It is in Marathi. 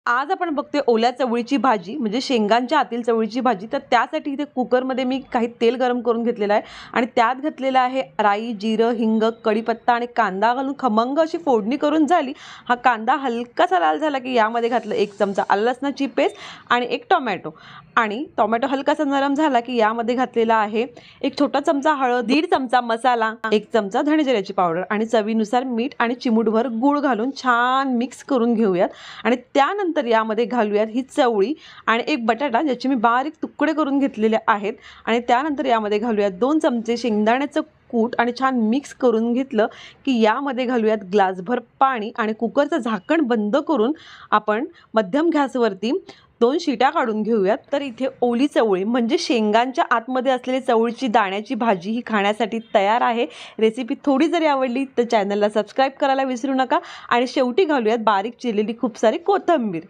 आज आपण बघतोय ओल्या चवळीची भाजी म्हणजे शेंगांच्या आतील चवळीची भाजी। तर त्यासाठी इथे कुकरमध्ये मी काही तेल गरम करून घेतलेलं आहे आणि त्यात घातलेलं आहे राई, जिरं, हिंग, कढीपत्ता आणि कांदा घालून खमंग अशी फोडणी करून झाली। हा कांदा हलकासा लाल झाला की यामध्ये घातलं 1 चमचा आलं लसणाची पेस्ट आणि 1 टोमॅटो आणि टोमॅटो हलकासा नरम झाला की यामध्ये घातलेला आहे 1 छोटा चमचा हळद, 1.5 चमचा मसाला, 1 चमचा धणे जिऱ्याची पावडर आणि चवीनुसार मीठ आणि चिमूटभर गूळ घालून छान मिक्स करून घेऊयात। आणि त्यानंतर यामध्ये घालूयात ही चवळी आणि 1 बटाटा ज्याचे मी बारीक तुकडे करून घेतलेले आहेत आणि त्यानंतर यामध्ये घालूयात 2 चमचे शेंगदाण्याचं कूट आणि छान मिक्स करून घेतलं की यामध्ये घालूयात ग्लासभर पाणी आणि कुकरचं झाकण बंद करून आपण मध्यम गॅसवरती 2 शिट्या काढून घेऊयात। तर इथे ओली चवळी म्हणजे शेंगांच्या आतमध्ये असलेली चवळीची दाण्याची भाजी ही खाण्यासाठी तयार आहे। रेसिपी थोडी जरी आवडली तर चॅनलला सबस्क्राईब करायला विसरू नका आणि शेवटी घालूयात बारीक चिरलेली खूप सारी कोथिंबीर।